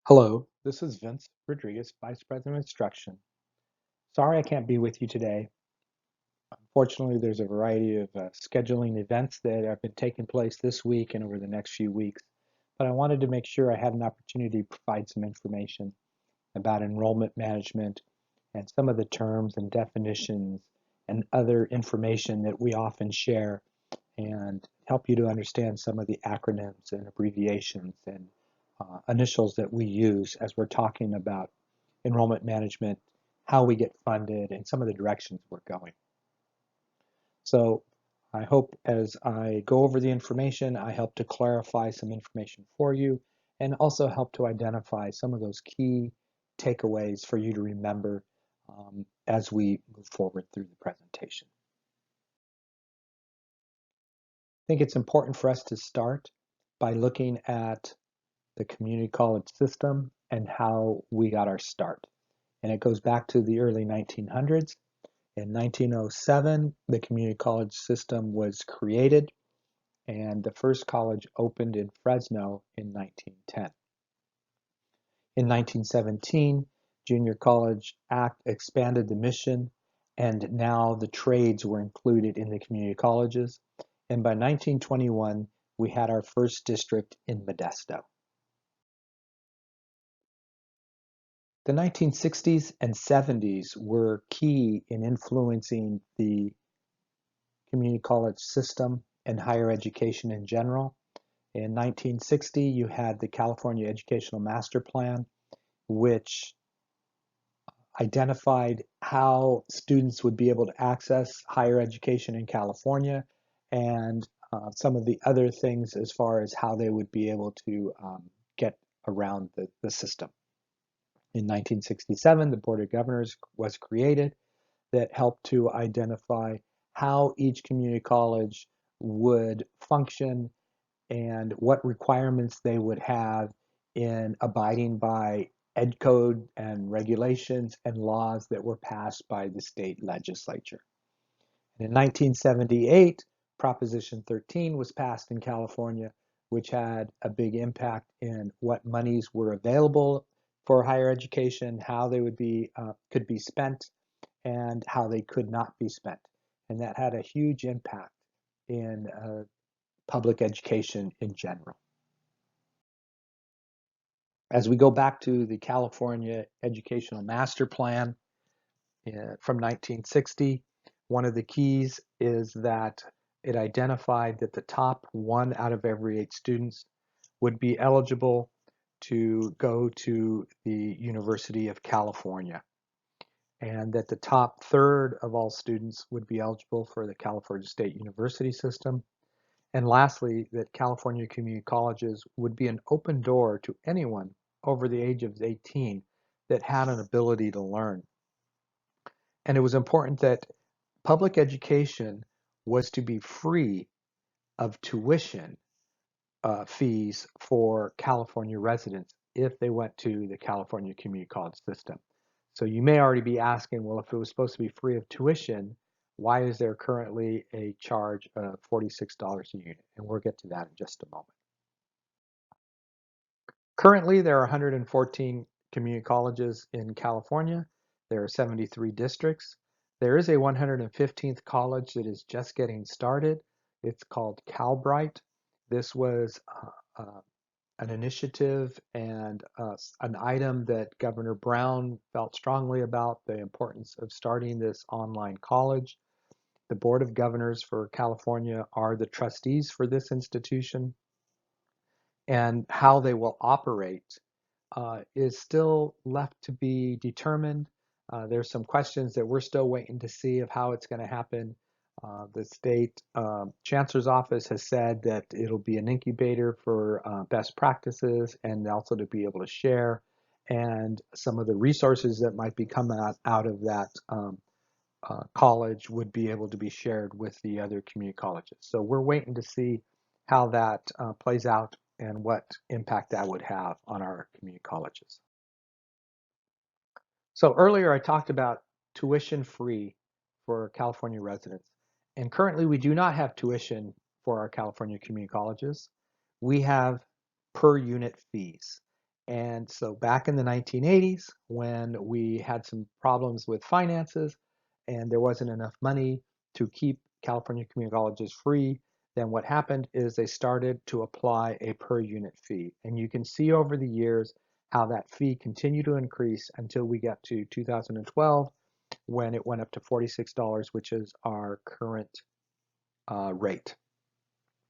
Hello, this is Vince Rodriguez, Vice President of Instruction. Sorry I can't be with you today. Unfortunately, there's a variety of scheduling events that have been taking place this week and over the next few weeks, but I wanted to make sure I had an opportunity to provide some information about enrollment management and some of the terms and definitions and other information that we often share and help you to understand some of the acronyms and abbreviations and initials that we use as we're talking about enrollment management, how we get funded, and some of the directions we're going. So I hope as I go over the information, I help to clarify some information for you and also help to identify some of those key takeaways for you to remember as we move forward through the presentation. I think it's important for us to start by looking at the community college system and how we got our start. And it goes back to the early 1900s. In 1907, the community college system was created, and the first college opened in Fresno in 1910. In 1917, Junior College Act expanded the mission, and now the trades were included in the community colleges. And by 1921, we had our first district in Modesto. The 1960s and 70s were key in influencing the community college system and higher education in general. In 1960, you had the California Educational Master Plan, which identified how students would be able to access higher education in California and some of the other things as far as how they would be able to get around the system. In 1967, the Board of Governors was created that helped to identify how each community college would function and what requirements they would have in abiding by ed code and regulations and laws that were passed by the state legislature. And in 1978, Proposition 13 was passed in California, which had a big impact in what monies were available for higher education, how they would be could be spent, and how they could not be spent. And that had a huge impact in public education in general. As we go back to the California Educational Master Plan from 1960, one of the keys is that it identified that the top 1 out of every 8 students would be eligible to go to the University of California, and that the top third of all students would be eligible for the California State University system. And lastly, that California community colleges would be an open door to anyone over the age of 18 that had an ability to learn. And it was important that public education was to be free of tuition fees for California residents if they went to the California community college system. So you may already be asking, well, if it was supposed to be free of tuition, why is there currently a charge of $46 a unit? And we'll get to that in just a moment. Currently, there are 114 community colleges in California. There are 73 districts. There is a 115th college that is just getting started. It's called Calbright. This was an initiative and an item that Governor Brown felt strongly about, the importance of starting this online college. The Board of Governors for California are the trustees for this institution, and how they will operate is still left to be determined. There's some questions that we're still waiting to see of how it's going to happen. The state chancellor's office has said that it'll be an incubator for best practices and also to be able to share, and some of the resources that might be coming out of that college would be able to be shared with the other community colleges. So we're waiting to see how that plays out and what impact that would have on our community colleges. So earlier I talked about tuition free for California residents. And currently we do not have tuition for our California community colleges. We have per unit fees. And so back in the 1980s, when we had some problems with finances and there wasn't enough money to keep California community colleges free, then what happened is they started to apply a per unit fee. And you can see over the years how that fee continued to increase until we got to 2012 when it went up to $46, which is our current rate.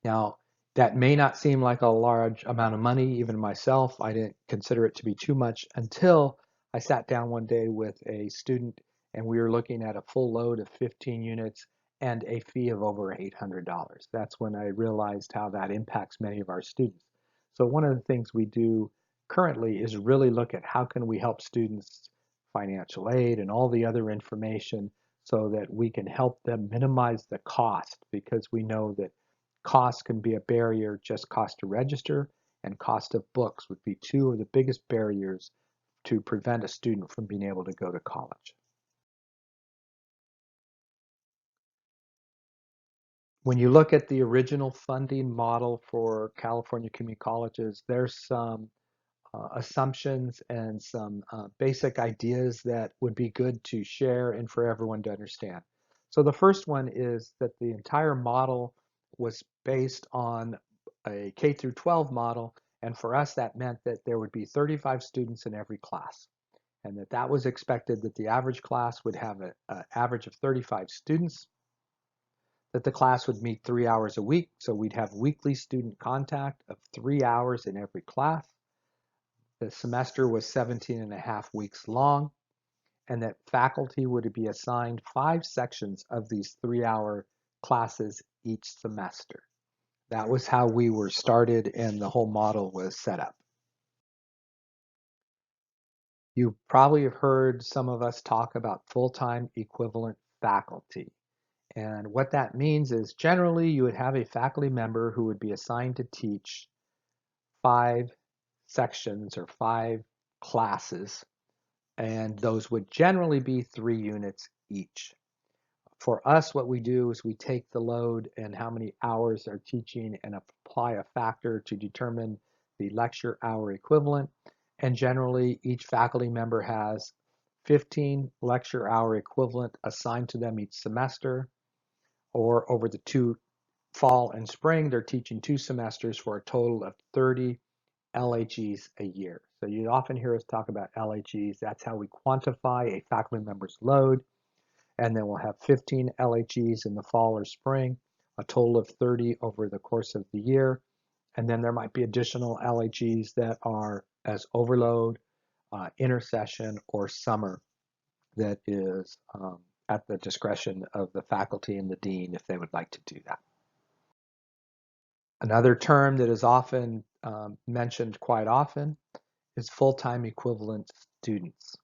Now, that may not seem like a large amount of money, even myself. I didn't consider it to be too much until I sat down one day with a student and we were looking at a full load of 15 units and a fee of over $800. That's when I realized how that impacts many of our students. So one of the things we do currently is really look at how can we help students financial aid and all the other information so that we can help them minimize the cost because we know that cost can be a barrier, just cost to register and cost of books would be two of the biggest barriers to prevent a student from being able to go to college. When you look at the original funding model for California community colleges, there's some assumptions and some basic ideas that would be good to share and for everyone to understand. So the first one is that the entire model was based on a K through 12 model, and for us that meant that there would be 35 students in every class, and that was expected that the average class would have an average of 35 students, that the class would meet 3 hours a week, so we'd have weekly student contact of 3 hours in every class. The semester was 17 and a half weeks long, and that faculty would be assigned 5 sections of these 3 hour classes each semester. That was how we were started and the whole model was set up. You probably have heard some of us talk about full-time equivalent faculty. And what that means is generally you would have a faculty member who would be assigned to teach 5 sections or 5 classes, and those would generally be 3 units each. For us, what we do is we take the load and how many hours they're teaching and apply a factor to determine the lecture hour equivalent. And generally, each faculty member has 15 lecture hour equivalent assigned to them each semester, or over the 2 fall and spring, they're teaching 2 semesters for a total of 30 LHEs a year. So you often hear us talk about LHEs. That's how we quantify a faculty member's load. And then we'll have 15 LHEs in the fall or spring, a total of 30 over the course of the year. And then there might be additional LHEs that are as overload, intersession, or summer that is at the discretion of the faculty and the dean if they would like to do that. Another term that is often mentioned quite often is full-time equivalent students.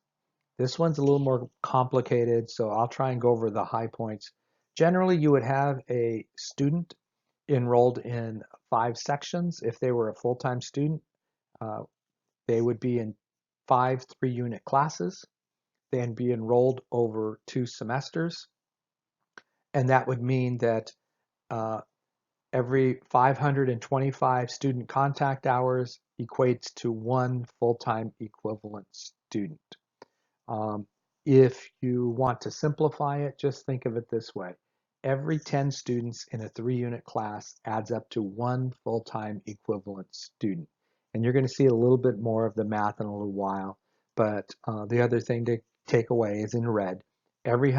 This one's a little more complicated, so I'll try and go over the high points. Generally, you would have a student enrolled in 5 sections. If they were a full-time student, uh, they would be in 5 3-unit classes, then be enrolled over 2 semesters. And that would mean that uh, every 525 student contact hours equates to one full-time equivalent student. Um, if you want to simplify it, just think of it this way. Every 10 students in a 3-unit class adds up to one full-time equivalent student. And you're going to see a little bit more of the math in a little while. But the other thing to take away is in red. Every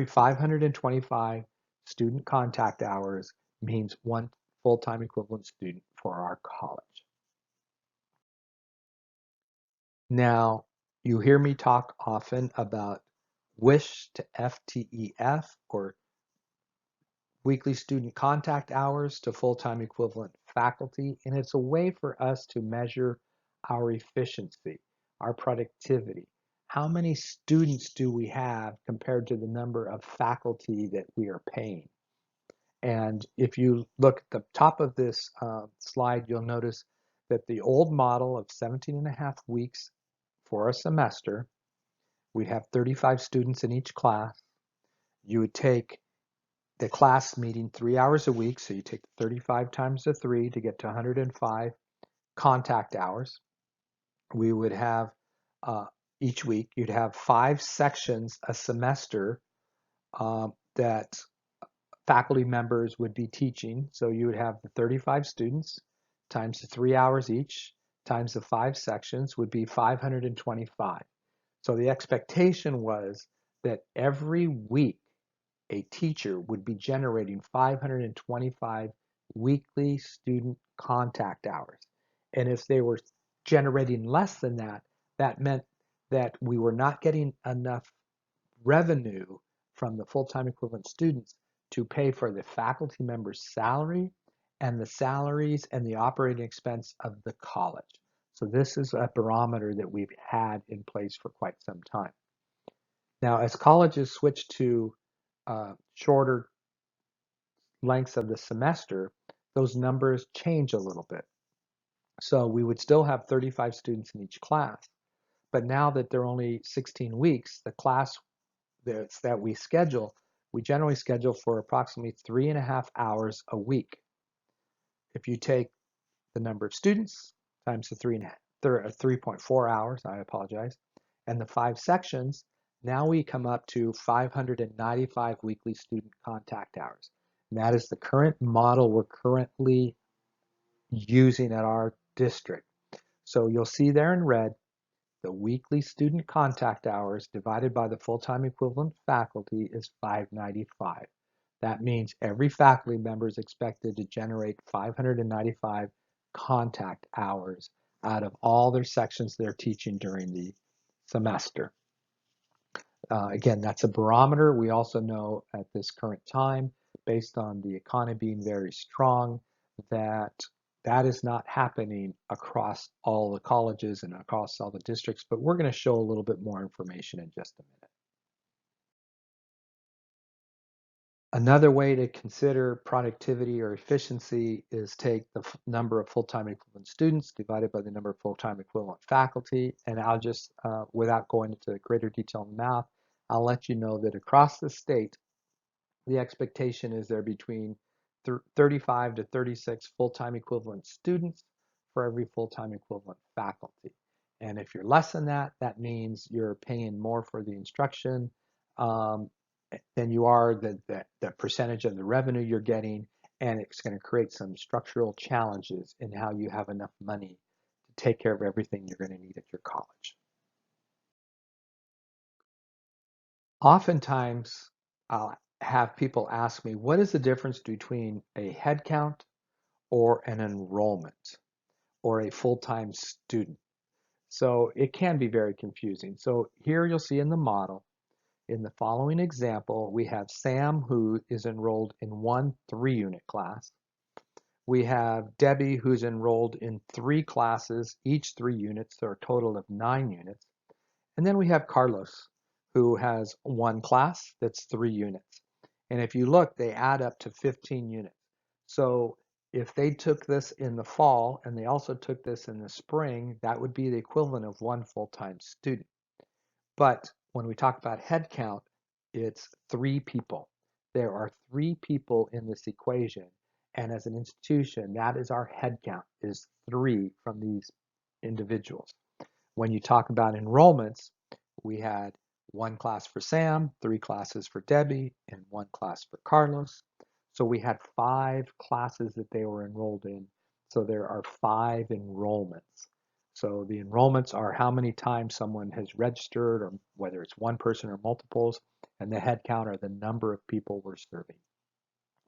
525 student contact hours means one full-time equivalent student for our college. Now, you hear me talk often about WISH to FTEF, or weekly student contact hours to full-time equivalent faculty, and it's a way for us to measure our efficiency, our productivity. How many students do we have compared to the number of faculty that we are paying? And if you look at the top of this slide, you'll notice that the old model of 17 and a half weeks for a semester, we'd have 35 students in each class. You would take the class meeting 3 hours a week, so you take 35 times the 3 to get to 105 contact hours. We would have uh, each week, you'd have 5 sections a semester that faculty members would be teaching. So you would have the 35 students times the 3 hours each times the 5 sections would be 525. So the expectation was that every week a teacher would be generating 525 weekly student contact hours. And if they were generating less than that, that meant that we were not getting enough revenue from the full-time equivalent students to pay for the faculty member's salary and the salaries and the operating expense of the college. So this is a barometer that we've had in place for quite some time. Now, as colleges switch to shorter lengths of the semester, those numbers change a little bit. So we would still have 35 students in each class, but now that they're only 16 weeks, the class that we schedule, we generally schedule for approximately 3.5 hours a week. If you take the number of students times the 3.4 hours, I apologize, and the 5 sections, now we come up to 595 weekly student contact hours. And that is the current model we're currently using at our district. So you'll see there in red, the weekly student contact hours divided by the full-time equivalent faculty is 595. That means every faculty member is expected to generate 595 contact hours out of all their sections they're teaching during the semester. Again, that's a barometer. We also know at this current time, based on the economy being very strong, that that is not happening across all the colleges and across all the districts, but we're going to show a little bit more information in just a minute. Another way to consider productivity or efficiency is take the number of full-time equivalent students divided by the number of full-time equivalent faculty. And I'll just, without going into greater detail in math, I'll let you know that across the state, the expectation is there between 35 to 36 full-time equivalent students for every full-time equivalent faculty. And if you're less than that, that means you're paying more for the instruction um, than you are the percentage of the revenue you're getting, and it's going to create some structural challenges in how you have enough money to take care of everything you're going to need at your college. Oftentimes, I'll have people ask me, what is the difference between a head count or an enrollment or a full-time student? So it can be very confusing. So here you'll see in the model, in the following example, we have Sam who is enrolled in one 3-unit class. We have Debbie who's enrolled in 3 classes, each 3 units, so a total of 9 units. And then we have Carlos, who has one class that's 3 units. And if you look, they add up to 15 units. So if they took this in the fall and they also took this in the spring, that would be the equivalent of one full-time student. But when we talk about head count, it's 3 people. There are 3 people in this equation. And as an institution, that is our head count, is 3 from these individuals. When you talk about enrollments, we had 1 class for Sam, 3 classes for Debbie, and 1 class for Carlos. So we had 5 classes that they were enrolled in. So there are 5 enrollments. So the enrollments are how many times someone has registered, or whether it's one person or multiples, and the head count are the number of people we're serving.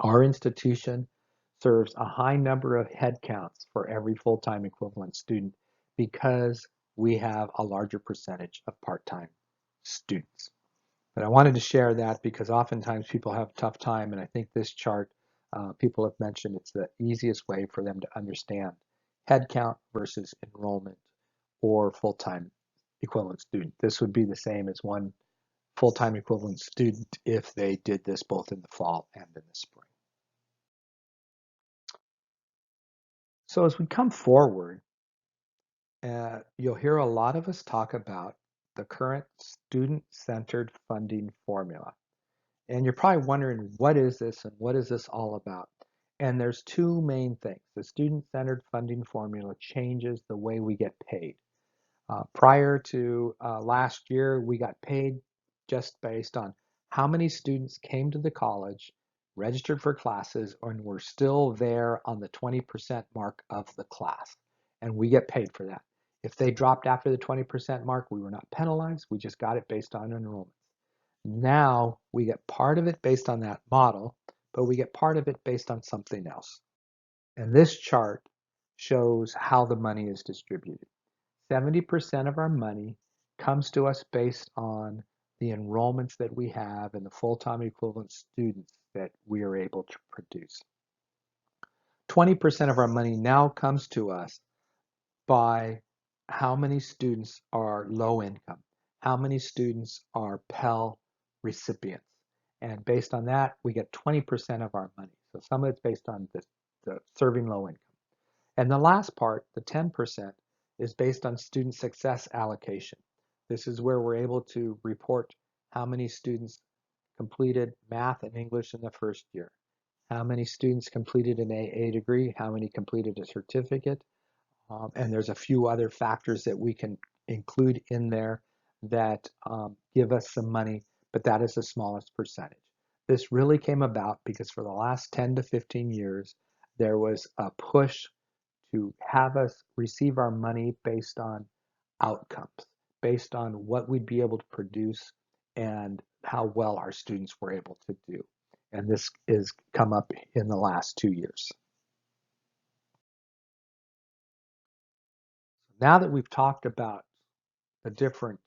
Our institution serves a high number of head counts for every full-time equivalent student because we have a larger percentage of part-time students. But I wanted to share that because oftentimes people have a tough time, and I think this chart, people have mentioned it's the easiest way for them to understand head count versus enrollment or full-time equivalent student. This would be the same as one full-time equivalent student if they did this both in the fall and in the spring. So as we come forward, you'll hear a lot of us talk about the current student-centered funding formula. And you're probably wondering, what is this and what is this all about? And there's 2 main things. The student-centered funding formula changes the way we get paid. Prior to last year, we got paid just based on how many students came to the college, registered for classes, and were still there on the 20% mark of the class. And we get paid for that. If they dropped after the 20% mark, we were not penalized. We just got it based on enrollment. Now we get part of it based on that model, but we get part of it based on something else. And this chart shows how the money is distributed. 70% of our money comes to us based on the enrollments that we have and the full-time equivalent students that we are able to produce. 20% of our money now comes to us by how many students are low income, how many students are Pell recipients. And based on that, we get 20% of our money. So some of it's based on the serving low income. And the last part, the 10%, is based on student success allocation. This is where we're able to report how many students completed math and English in the first year, how many students completed an AA degree, how many completed a certificate, and there's a few other factors that we can include in there that give us some money, but that is the smallest percentage. This really came about because for the last 10 to 15 years, there was a push to have us receive our money based on outcomes, based on what we'd be able to produce and how well our students were able to do. And this is come up in the last 2 years. Now that we've talked about the different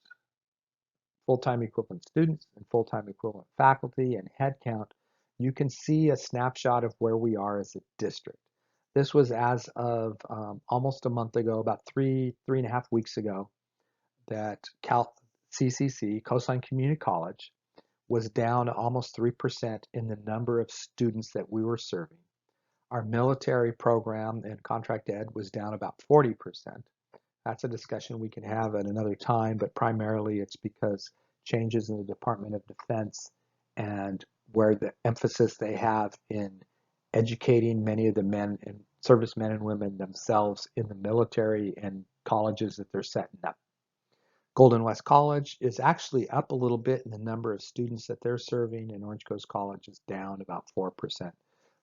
full-time equivalent students and full-time equivalent faculty and headcount, you can see a snapshot of where we are as a district. This was as of almost a month ago, about three and a half weeks ago, that CCC, Coastline Community College, was down almost 3% in the number of students that we were serving. Our military program and contract ed was down about 40%. That's a discussion we can have at another time, but primarily it's because changes in the Department of Defense and where the emphasis they have in educating many of the men and servicemen and women themselves in the military and colleges that they're setting up. Golden West College is actually up a little bit in the number of students that they're serving, and Orange Coast College is down about 4%.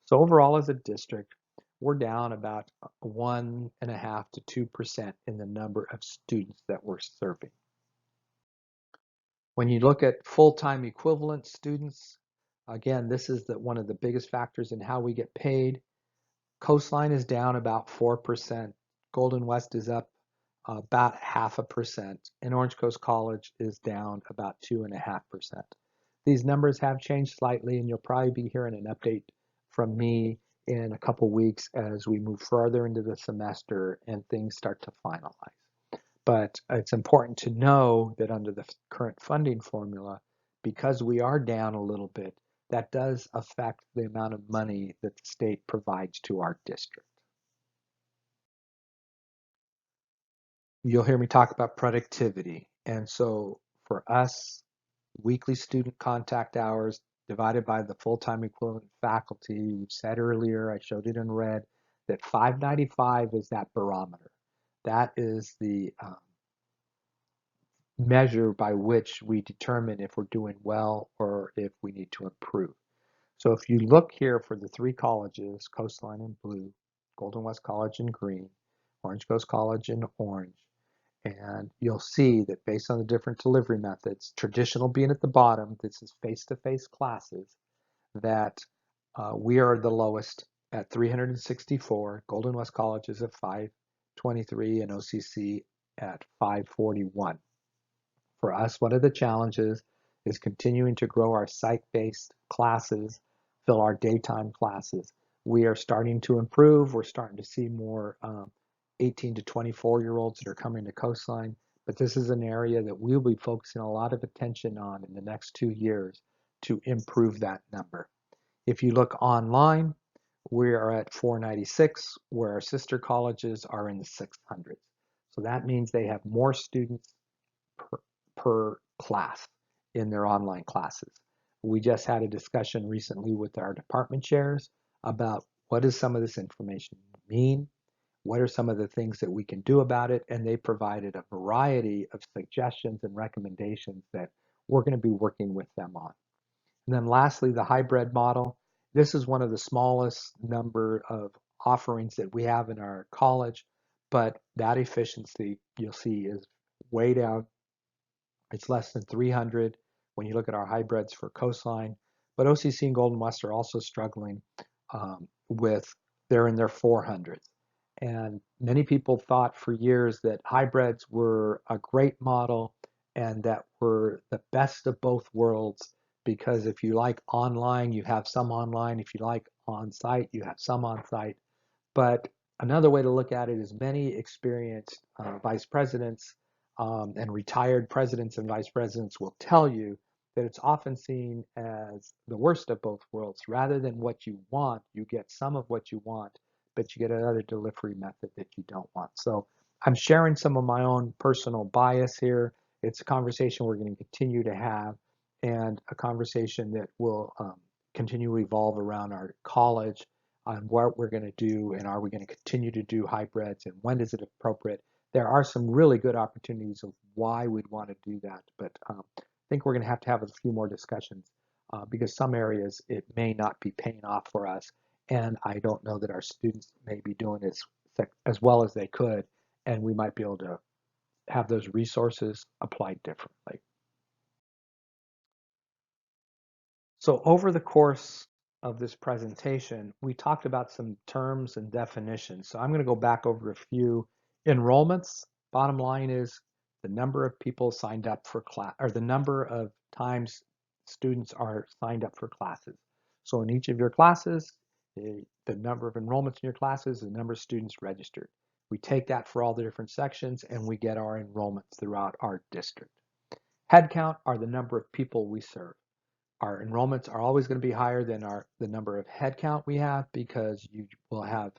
So overall, as a district, we're down about 1.5% to 2% in the number of students that we're serving. When you look at full-time equivalent students, again, this is one of the biggest factors in how we get paid. Coastline is down about 4%. Golden West is up about 0.5%, and Orange Coast College is down about 2.5%. These numbers have changed slightly, and you'll probably be hearing an update from me in a couple weeks as we move further into the semester and things start to finalize. But it's important to know that under the current funding formula, because we are down a little bit, that does affect the amount of money that the state provides to our district. You'll hear me talk about productivity. And so for us, weekly student contact hours divided by the full-time equivalent faculty, we said earlier, I showed it in red, that 595 is that barometer. That is the measure by which we determine if we're doing well or if we need to improve. So if you look here for the three colleges, Coastline in blue, Golden West College in green, Orange Coast College in orange, and you'll see that based on the different delivery methods, traditional being at the bottom, this is face-to-face classes, that we are the lowest at 364. Golden West College is at 523 and OCC at 541. For us, one of the challenges is continuing to grow our site-based classes, fill our daytime classes. We are starting to improve. We're starting to see more 18 to 24-year-olds that are coming to Coastline, but this is an area that we'll be focusing a lot of attention on in the next 2 years to improve that number. If you look online, we are at 496, where our sister colleges are in the 600s. So that means they have more students per class in their online classes. We just had a discussion recently with our department chairs about what does some of this information mean. What are some of the things that we can do about it? And they provided a variety of suggestions and recommendations that we're going to be working with them on. And then lastly, the hybrid model. This is one of the smallest number of offerings that we have in our college, but that efficiency you'll see is way down. It's less than 300 when you look at our hybrids for Coastline. But OCC and Golden West are also struggling with, they're in their 400s. And many people thought for years that hybrids were a great model and that were the best of both worlds because if you like online, you have some online. If you like on site, you have some on site. But another way to look at it is many experienced vice presidents and retired presidents and vice presidents will tell you that it's often seen as the worst of both worlds. Rather than what you want, you get some of what you want, but you get another delivery method that you don't want. So I'm sharing some of my own personal bias here. It's a conversation we're going to continue to have and a conversation that will continue to evolve around our college on what we're going to do and are we going to continue to do hybrids and when is it appropriate. There are some really good opportunities of why we'd want to do that, but I think we're going to have a few more discussions because some areas it may not be paying off for us, and I don't know that our students may be doing as well as they could, and we might be able to have those resources applied differently. So over the course of this presentation, we talked about some terms and definitions. So I'm going to go back over a few enrollments. Bottom line is the number of people signed up for class, or the number of times students are signed up for classes. So in each of your classes, the number of enrollments in your classes, the number of students registered. We take that for all the different sections and we get our enrollments throughout our district. Headcount are the number of people we serve. Our enrollments are always going to be higher than the number of head count we have because you will have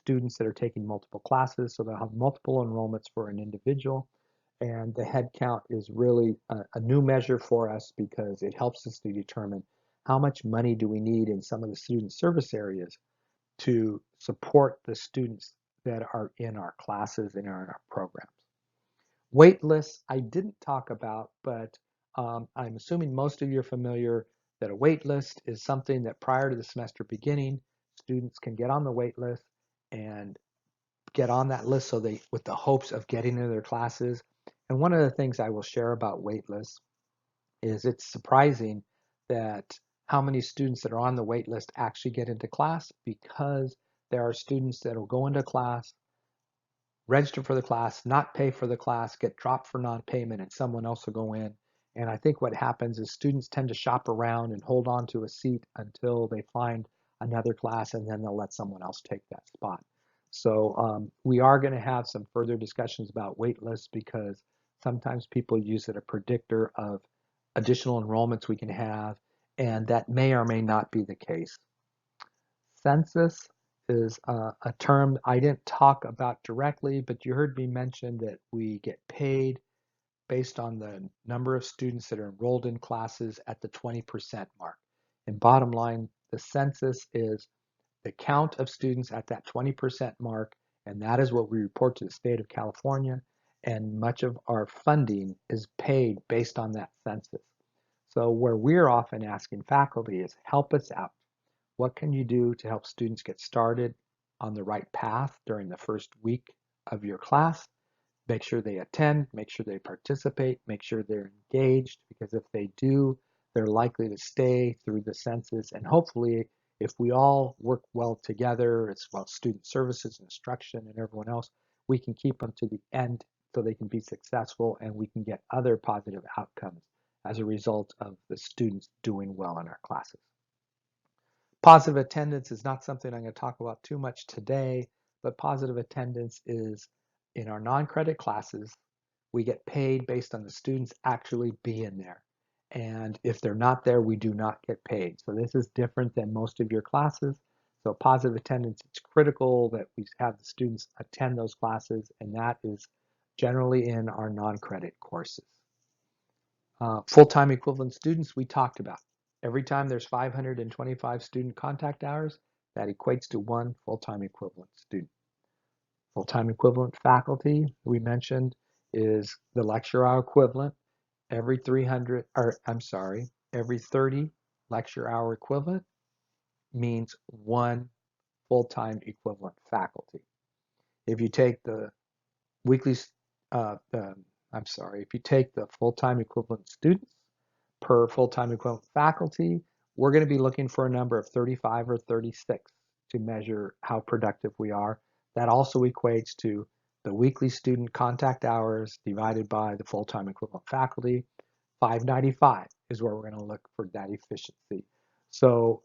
students that are taking multiple classes, so they'll have multiple enrollments for an individual. And the head count is really a new measure for us because it helps us to determine how much money do we need in some of the student service areas to support the students that are in our classes and are in our programs. Wait lists I didn't talk about, but I'm assuming most of you are familiar that a wait list is something that prior to the semester beginning, students can get on the wait list and get on that list so they, with the hopes of getting into their classes. And one of the things I will share about wait lists is it's surprising that how many students that are on the wait list actually get into class because there are students that will go into class register for the class, not pay for the class, get dropped for non-payment, and someone else will go in. And I think what happens is students tend to shop around and hold on to a seat until they find another class, and then they'll let someone else take that spot. So we are going to have some further discussions about wait lists because sometimes people use it a predictor of additional enrollments we can have, and that may or may not be the case. Census is a term I didn't talk about directly, but you heard me mention that we get paid based on the number of students that are enrolled in classes at the 20% mark. And bottom line, the census is the count of students at that 20% mark, and that is what we report to the state of California. And much of our funding is paid based on that census. So where we're often asking faculty is help us out. What can you do to help students get started on the right path during the first week of your class? Make sure they attend, make sure they participate, make sure they're engaged, because if they do, they're likely to stay through the census. And hopefully, if we all work well together, as well as student services, instruction, and everyone else, we can keep them to the end so they can be successful and we can get other positive outcomes as a result of the students doing well in our classes. Positive attendance is not something I'm going to talk about too much today, but positive attendance is in our non-credit classes, we get paid based on the students actually being there. And if they're not there, we do not get paid. So this is different than most of your classes. So positive attendance, it's critical that we have the students attend those classes, and that is generally in our non-credit courses. Full-time equivalent students we talked about. Every time there's 525 student contact hours, that equates to one full-time equivalent student. Full-time equivalent faculty, we mentioned, is the lecture hour equivalent. Every 300, or I'm sorry, every 30 lecture hour equivalent means one full-time equivalent faculty. If you take the weekly, uh, the, if you take the full-time equivalent students per full-time equivalent faculty, we're going to be looking for a number of 35 or 36 to measure how productive we are. That also equates to the weekly student contact hours divided by the full-time equivalent faculty. 595 is where we're going to look for that efficiency. So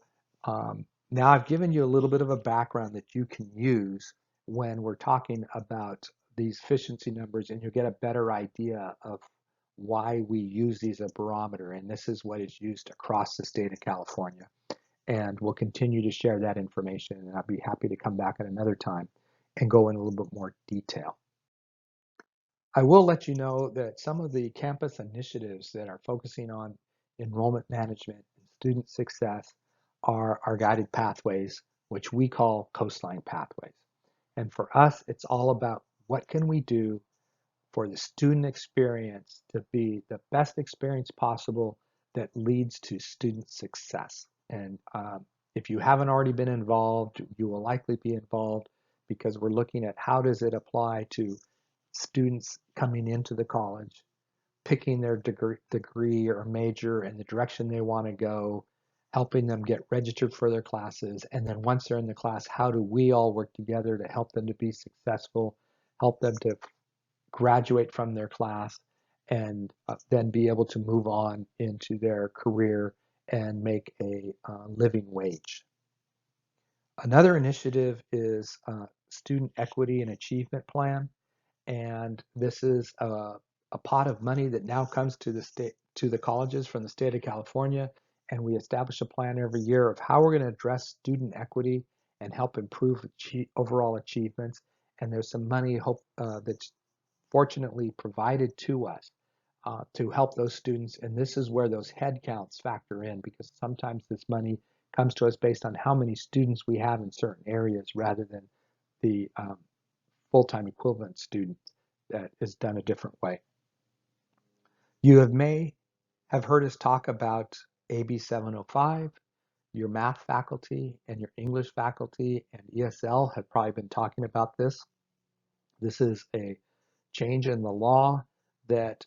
now I've given you a little bit of a background that you can use when we're talking about these efficiency numbers, and you'll get a better idea of why we use these as a barometer. And this is what is used across the state of California. And we'll continue to share that information, and I'll be happy to come back at another time and go in a little bit more detail. I will let you know that some of the campus initiatives that are focusing on enrollment management and student success are our guided pathways, which we call coastline pathways. And for us, it's all about what can we do for the student experience to be the best experience possible that leads to student success. And if you haven't already been involved, you will likely be involved because we're looking at how does it apply to students coming into the college, picking their degree or major and the direction they want to go, helping them get registered for their classes. And then once they're in the class, how do we all work together to help them to be successful, help them to graduate from their class, and then be able to move on into their career and make a living wage. Another initiative is Student Equity and Achievement Plan. And this is a pot of money that now comes to the state, to the colleges from the state of California, and we establish a plan every year of how we're going to address student equity and help improve overall achievements. And there's some money that's fortunately provided to us to help those students. And this is where those head counts factor in, because sometimes this money comes to us based on how many students we have in certain areas rather than the full-time equivalent student that is done a different way. You may have heard us talk about AB 705. Your math faculty and your English faculty and ESL have probably been talking about this. This is a change in the law that,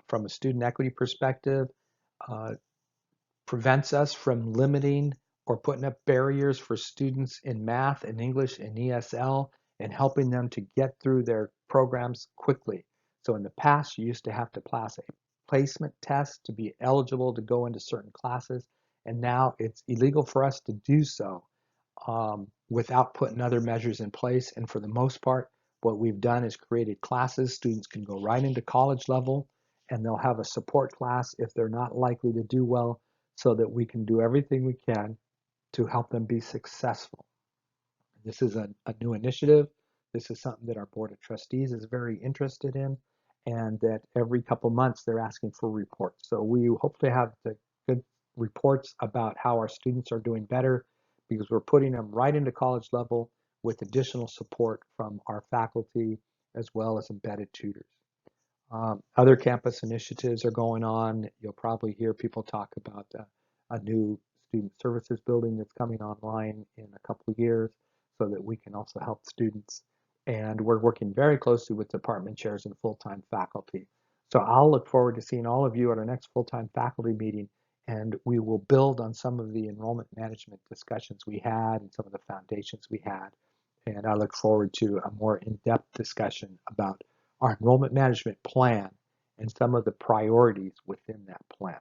from a student equity perspective, uh, prevents us from limiting or putting up barriers for students in math and English and ESL and helping them to get through their programs quickly. So in the past, you used to have to pass a placement test to be eligible to go into certain classes, and now it's illegal for us to do so without putting other measures in place. And for the most part, what we've done is created classes. Students can go right into college level, and they'll have a support class if they're not likely to do well, so that we can do everything we can to help them be successful. This is a new initiative. This is something that our Board of Trustees is very interested in, and that every couple months they're asking for reports. So we hopefully have the good reports about how our students are doing better, because we're putting them right into college level with additional support from our faculty as well as embedded tutors. Other campus initiatives are going on. You'll probably hear people talk about a new student services building that's coming online in a couple of years so that we can also help students. And we're working very closely with department chairs and full-time faculty. So I'll look forward to seeing all of you at our next full-time faculty meeting, and we will build on some of the enrollment management discussions we had and some of the foundations we had. And I look forward to a more in-depth discussion about our enrollment management plan and some of the priorities within that plan.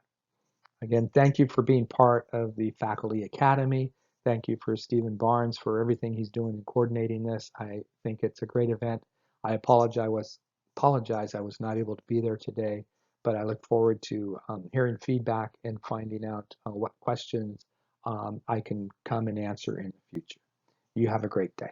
Again, thank you for being part of the Faculty Academy. Thank you for Stephen Barnes for everything he's doing in coordinating this. I think it's a great event. I apologize I was not able to be there today, but I look forward to hearing feedback and finding out what questions I can come and answer in the future. You have a great day.